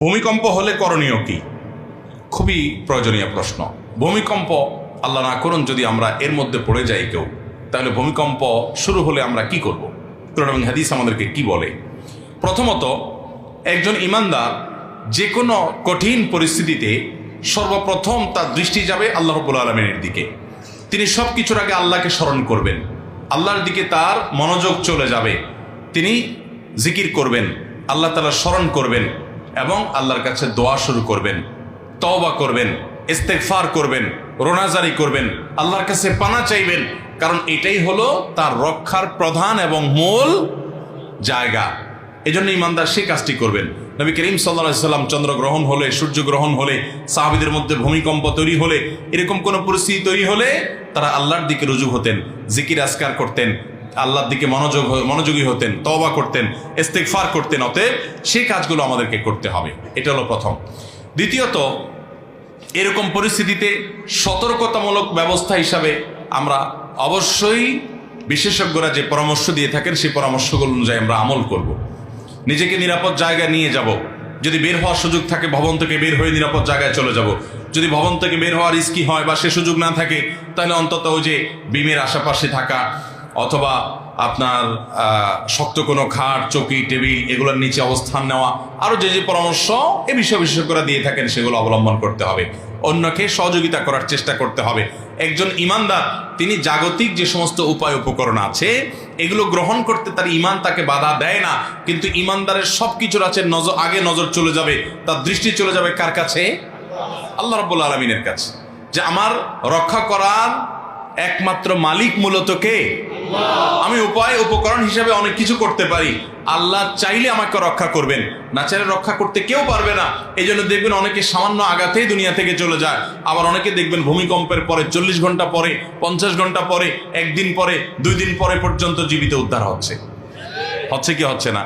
ভূমিকম্প হলে করণীয় কি? খুবই প্রয়োজনীয় প্রশ্ন। ভূমিকম্প আল্লাহ না করুন যদি আমরা এর মধ্যে পড়ে যাই কেউ, তাহলে ভূমিকম্প শুরু হলে আমরা কি করব? কোরআন এবং হাদিস আমাদেরকে কি বলে? প্রথমত, একজন ঈমানদার যে কোনো কঠিন পরিস্থিতিতে সর্বপ্রথম তার দৃষ্টি যাবে আল্লাহ রাব্বুল আলামিনের দিকে। তিনি সব কিছুর আগে আল্লাহকে স্মরণ করবেন, আল্লাহর দিকে তার মনোযোগ চলে যাবে। তিনি জিকির করবেন, আল্লাহ তাআলা স্মরণ করবেন এবং আল্লাহর কাছে দোয়া শুরু করবেন, তওবা করবেন, ইস্তেগফার করবেন, রোনাজারি করবেন, আল্লাহর কাছে পানা চাইবেন, কারণ এটাই হলো তার রক্ষার প্রধান এবং মূল জায়গা। এজন্য ঈমানদার সেই কাজটি করবেন। নবী করিম সাল্লাল্লাহু আলাইহি সাল্লাম চন্দ্রগ্রহণ হলে, সূর্যগ্রহণ হলে, সাহাবীদের মধ্যে ভূমিকম্প তৈরি হলে, এরকম কোনো পরিস্থিতি তৈরি হলে তারা আল্লাহর দিকে রুজু হতেন, জিকির আজকার করতেন, আল্লাহর দিকে মনোযোগী হতেন, তওবা করতেন, ইস্তেগফার করতেন। অতএব সেই কাজগুলো আমাদেরকে করতে হবে, এটা হলো প্রথম। দ্বিতীয়ত, এরকম পরিস্থিতিতে সতর্কতামূলক ব্যবস্থা হিসাবে আমরা অবশ্যই বিশেষজ্ঞরা যে পরামর্শ দিয়ে থাকেন সেই পরামর্শগুলো অনুযায়ী আমরা আমল করব। নিজেকে নিরাপদ জায়গায় নিয়ে যাব। যদি বের হওয়ার সুযোগ থাকে ভবন থেকে বের হয়ে নিরাপদ জায়গায় চলে যাব। যদি ভবন থেকে বের হওয়ার রিস্কি হয় বা সে সুযোগ না থাকে, তাহলে অন্তত ওই যে বিমের আশেপাশে থাকা অথবা আপনার শক্ত কোনো খাট, চৌকি, টেবিল এগুলোর নিচে অবস্থান নেওয়া, আরও যে যে পরামর্শ এ বিষয়ে বিশেষজ্ঞরা দিয়ে থাকেন সেগুলো অবলম্বন করতে হবে। অন্যকে সহযোগিতা করার চেষ্টা করতে হবে। একজন ঈমানদার তিনি জাগতিক যে সমস্ত উপায় উপকরণ আছে এগুলো গ্রহণ করতে তার ঈমান তাকে বাধা দেয় না, কিন্তু ঈমানদারের সব কিছুর আছে আগে নজর চলে যাবে, তার দৃষ্টি চলে যাবে কার কাছে? আল্লাহ রাব্বুল আলামিনের কাছে। যে আমার রক্ষা করার একমাত্র মালিক মূলত কে? আমি উপকরণ হিসাবে অনেক কিছু করতে পারি, আল্লাহ চাইলে আমাকে রক্ষা করবেন, না চাইলে রক্ষা করতে কেউ পারবে না। এই জন্য দেখবেন অনেকে সামান্য আঘাতেই দুনিয়া থেকে চলে যায়, আবার অনেকে দেখবেন ভূমিকম্পের পরে 40 ঘন্টা পরে, 50 ঘন্টা পরে, একদিন পরে, 2 দিন পরে পর্যন্ত জীবিত উদ্ধার হচ্ছে কি হচ্ছে না?